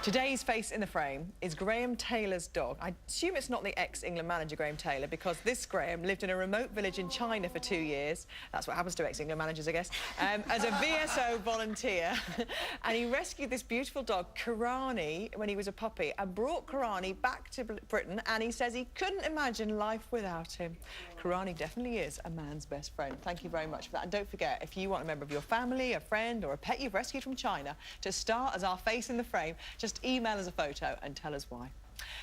Today's face in the frame is Graham Taylor's dog. I assume it's not the ex-England manager Graham Taylor, because this Graham lived in a remote village in China for 2 years. That's what happens to ex-England managers, I guess. As a VSO volunteer. And he rescued this beautiful dog, Kirani, when he was a puppy, and brought Kirani back to Britain, and he says he couldn't imagine life without him. Kirani definitely is a man's best friend. Thank you very much for that. And don't forget, if you want a member of your family, a friend, or a pet you've rescued from China to star as our face in the frame, just email us a photo and tell us why.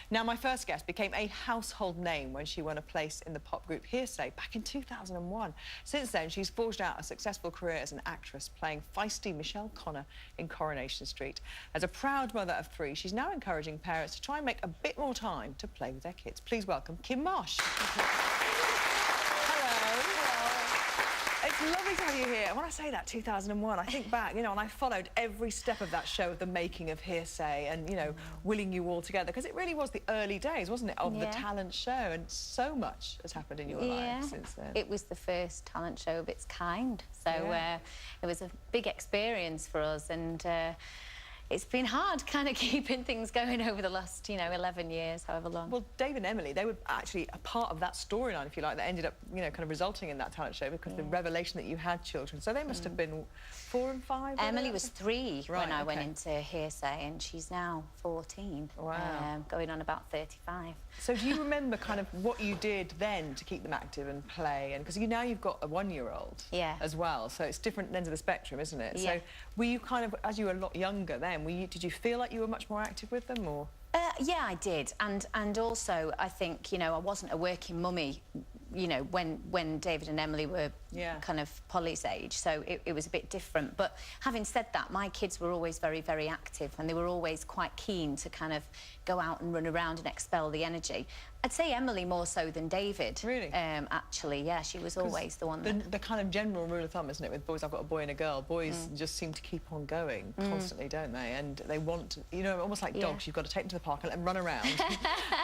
Now, my first guest became a household name when she won a place in the pop group Hearsay back in 2001. Since then, she's forged out a successful career as an actress, playing feisty Michelle Connor in Coronation Street. As a proud mother of 3, she's now encouraging parents to try and make a bit more time to play with their kids. Please welcome Kym-Marsh. It's lovely to have you here. And when I say that, 2001, I think back, you know, and I followed every step of that show, the making of Hearsay and, you know, willing you all together, because it really was the early days, wasn't it, of the talent show, and so much has happened in your life since then. It was the first talent show of its kind, so it was a big experience for us, and it's been hard kind of keeping things going over the last, you know, 11 years, however long. Well, Dave and Emily, they were actually a part of that storyline, if you like, that ended up, you know, kind of resulting in that talent show, because the revelation that you had children. So they must have been 4 and 5? Emily was 3 when I went into Hearsay, and she's now 14. Wow. Going on about 35. So do you remember kind of what you did then to keep them active and play? And because now you've got a 1-year-old as well, so it's different ends of the spectrum, isn't it? Yeah. So were you kind of, as you were a lot younger then, did you feel like you were much more active with them, or? Yeah, I did, and also I think, you know, I wasn't a working mummy, you know, when David and Emily were kind of Polly's age, so it was a bit different. But having said that, my kids were always very, very active, and they were always quite keen to kind of go out and run around and expel the energy. I'd say Emily more so than David. Really? Actually, yeah, she was always the one that... The kind of general rule of thumb, isn't it, with boys, I've got a boy and a girl, boys just seem to keep on going constantly, don't they? And they want, you know, almost like dogs, you've got to take them to the park and let them run around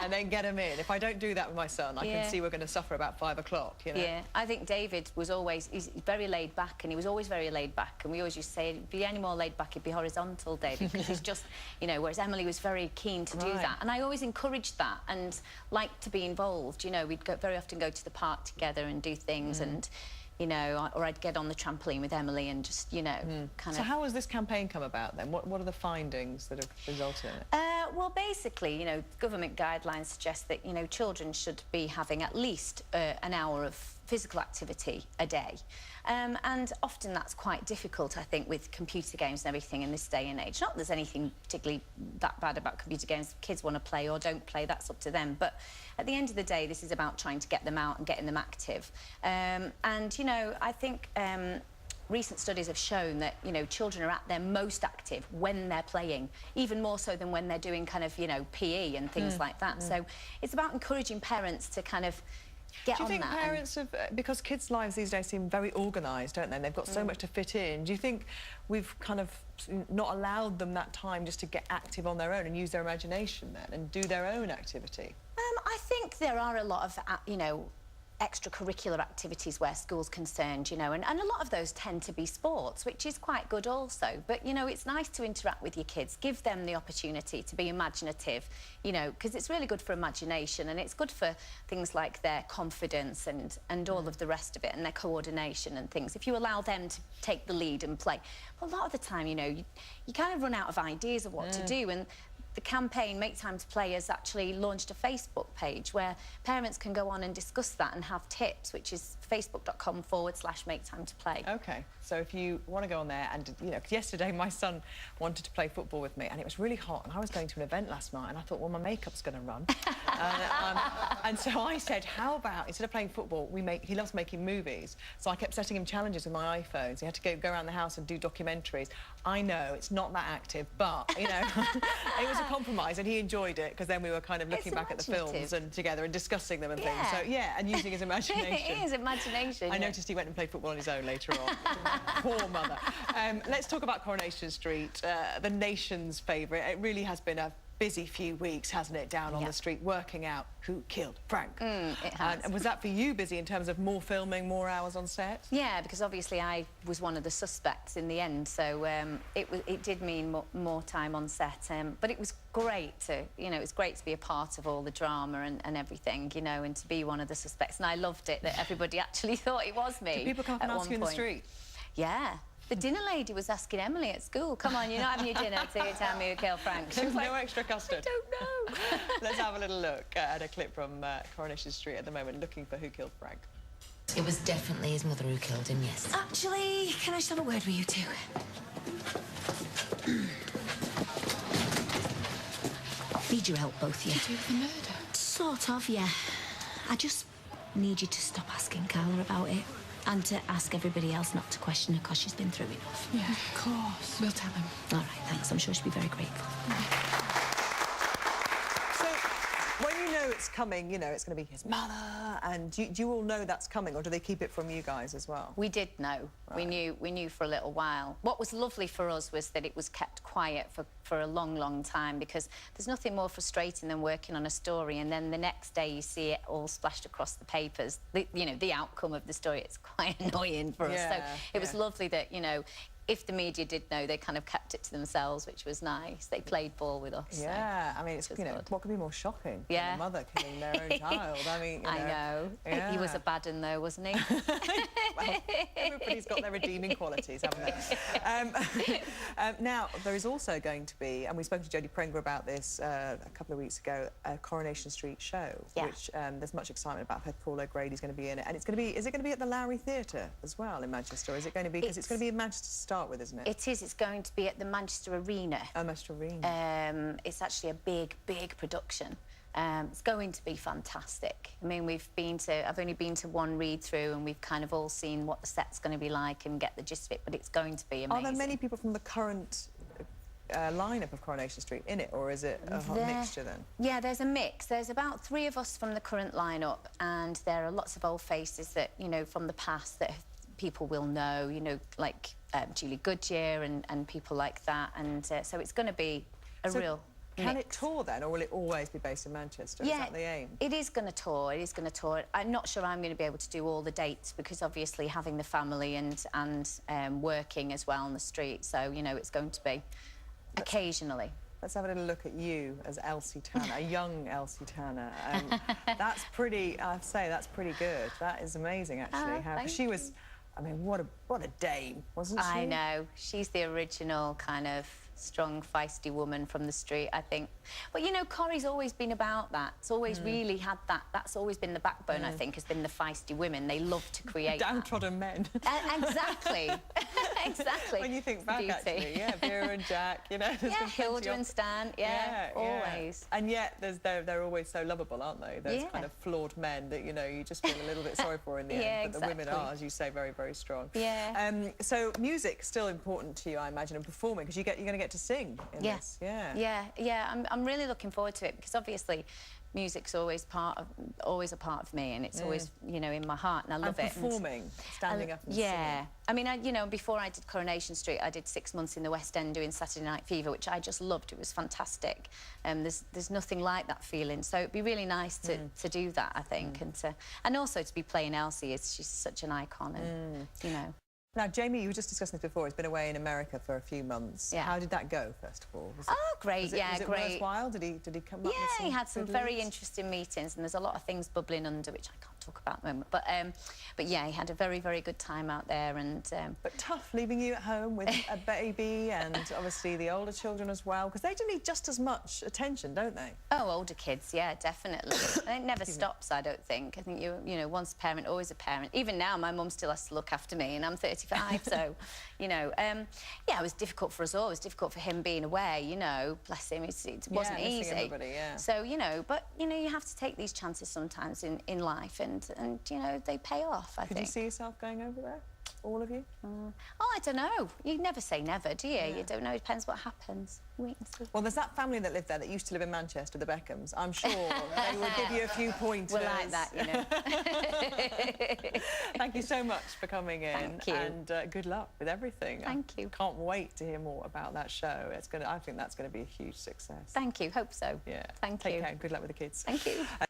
and then get them in. If I don't do that with my son, I can see we're going to suffer about 5 o'clock, you know? Yeah, I think David was always, he's very laid back, and he was always very laid back, and we always used to say, if be any more laid back, he'd be horizontal, David, because he's just, you know, whereas Emily was very keen to do that. And I always encouraged that and liked to be involved, you know, we'd very often go to the park together and do things, and, you know, or I'd get on the trampoline with Emily and just, you know, kind of... So how has this campaign come about then? What are the findings that have resulted in it? Well, basically, you know, government guidelines suggest that, you know, children should be having at least an hour of physical activity a day. And often that's quite difficult, I think, with computer games and everything in this day and age. Not that there's anything particularly that bad about computer games. If kids want to play or don't play, that's up to them. But at the end of the day, this is about trying to get them out and getting them active. And, you know, I think recent studies have shown that, you know, children are at their most active when they're playing, even more so than when they're doing kind of, you know, PE and things like that. So it's about encouraging parents to kind of get on that. Do you think parents have, because kids' lives these days seem very organised, don't they? And they've got so much to fit in. Do you think we've kind of not allowed them that time just to get active on their own and use their imagination then and do their own activity? I think there are a lot of, you know, extracurricular activities where school's concerned, you know, and a lot of those tend to be sports, which is quite good also. But, you know, it's nice to interact with your kids, give them the opportunity to be imaginative, you know, because it's really good for imagination, and it's good for things like their confidence and all of the rest of it, and their coordination and things. If you allow them to take the lead and play, well, a lot of the time, you know, you kind of run out of ideas of what to do, and the campaign Make Time to Play has actually launched a Facebook page where parents can go on and discuss that and have tips, which is facebook.com/Make Time to Play. OK, so if you want to go on there and, you know, 'cause yesterday my son wanted to play football with me, and it was really hot, and I was going to an event last night, and I thought, well, my makeup's going to run. And so I said, how about, instead of playing football, he loves making movies, so I kept setting him challenges with my iPhone, so he had to go around the house and do documentaries. I know, it's not that active, but, you know, it was a compromise, and he enjoyed it, because then we were kind of looking back at the films and together and discussing them and things. So, yeah, and using his imagination. It is imagination. I noticed he went and played football on his own later on. Poor mother. Let's talk about Coronation Street, the nation's favourite. It really has been a busy few weeks, hasn't it, down on the street, working out who killed Frank. It has. And was that for you busy in terms of more filming, more hours on set? Yeah, because obviously I was one of the suspects in the end, so it did mean more time on set. But it was great to, you know, it was great to be a part of all the drama and everything, you know, and to be one of the suspects. And I loved it that everybody actually thought it was me. Did people come up and ask you in the street? Yeah. The dinner lady was asking Emily at school, come on, you're not having your dinner till you tell me who killed Frank. She was like, no extra custard. I don't know. Let's have a little look at a clip from Coronation Street at the moment, looking for who killed Frank. It was definitely his mother who killed him, yes. Actually, can I just have a word with you two? Need your help, both of you. To do with the murder? Sort of, yeah. I just need you to stop asking Carla about it. And to ask everybody else not to question her because she's been through enough. Yeah, of course. We'll tell him. All right, thanks. I'm sure she'll be very grateful. So, when you know it's coming, you know it's going to be his mother, and do you all know that's coming, or do they keep it from you guys as well? We did know. Right. We knew for a little while. What was lovely for us was that it was kept quiet for a long, long time, because there's nothing more frustrating than working on a story and then the next day you see it all splashed across the papers. You know, the outcome of the story, it's quite annoying for us. So it was lovely that, you know, if the media did know, they kind of kept it to themselves, which was nice. They played ball with us. Yeah, so, I mean, it's, you know, what could be more shocking than a mother killing their own child? I mean, you know, I know. Yeah. He was a bad un, though, wasn't he? Well, everybody's got their redeeming qualities, haven't they? Now, there is also going to be, and we spoke to Jodie Prenger about this a couple of weeks ago, a Coronation Street show, which there's much excitement about. Paul O'Grady's going to be in it, and it's going to be. Is it going to be at the Lowry Theatre as well in Manchester? Or is it going to be, because it's going to be in Manchester to start with, isn't it? It is. It's going to be at the Manchester Arena. Oh, Manchester Arena. It's actually a big, big production. It's going to be fantastic. I mean, I've only been to one read-through, and we've kind of all seen what the set's going to be like and get the gist of it, but it's going to be amazing. Are there many people from the current lineup of Coronation Street in it, or is it a hot mixture then? Yeah, there's a mix. There's about 3 of us from the current lineup, and there are lots of old faces that, you know, from the past that people will know, you know, like Julie Goodyear and people like that, and so it's going to be a real Can mix. it tour then, or will it always be based in Manchester? Yeah, is that the aim? It is going to tour. It is going to tour. I'm not sure I'm going to be able to do all the dates, because obviously having the family and working as well on the street, so you know it's going to be occasionally. Let's have a little look at you as Elsie Tanner, a young Elsie Tanner. That's pretty. I'd say that's pretty good. That is amazing, actually. How she was. I mean, what a dame, wasn't she? I know. She's the original kind of strong, feisty woman from the street, I think. But, you know, Corrie's always been about that. It's always really had that. That's always been the backbone, I think, has been the feisty women. They love to create downtrodden men. Exactly. Exactly. When you think back, actually, yeah, Vera and Jack, you know. Yeah, Hilda and Stan, always. And yet, they're always so lovable, aren't they? Those kind of flawed men that, you know, you just feel a little bit sorry for in the end. But the women are, as you say, very, very strong. Yeah. So music still important to you, I imagine, and performing, because you're going to get to sing in this. Yeah. I'm really looking forward to it, because obviously music's always a part of me, and it's always, you know, in my heart, and I love it. Performing, standing up and singing. I mean, you know, before I did Coronation Street, I did 6 months in the West End doing Saturday Night Fever, which I just loved. It was fantastic. There's nothing like that feeling, so it'd be really nice to do that, I think, and also to be playing Elsie. She's such an icon, and you know. Now, Jamie, you were just discussing this before. He's been away in America for a few months. Yeah. How did that go, first of all? Great, was it worthwhile? Did he come up with some he had some good very leads? interesting meetings, and there's a lot of things bubbling under, which I can't talk about at the moment. But yeah, he had a very, very good time out there, and... But tough, leaving you at home with a baby and obviously the older children as well, because they do need just as much attention, don't they? Oh, older kids, yeah, definitely. It never stops, I don't think. I think, you know, once a parent, always a parent. Even now, my mum still has to look after me, and I'm 35, so... You know, yeah, it was difficult for us all. It was difficult for him being away, you know. Bless him, it wasn't easy. So, you know, but, you know, you have to take these chances sometimes in life, and you know, they pay off, I think. Could you see yourself going over there? all of you? Oh, I don't know. You never say never, do you? Yeah. You don't know. It depends what happens. Wait and see. Well, there's that family that lived there that used to live in Manchester, the Beckhams. I'm sure they will give you a few pointers. We're like that, you know. Thank you so much for coming in. Thank you. And good luck with everything. Thank you. Can't wait to hear more about that show. I think that's going to be a huge success. Thank you. Hope so. Yeah. Thank Take you. care. Good luck with the kids. Thank you.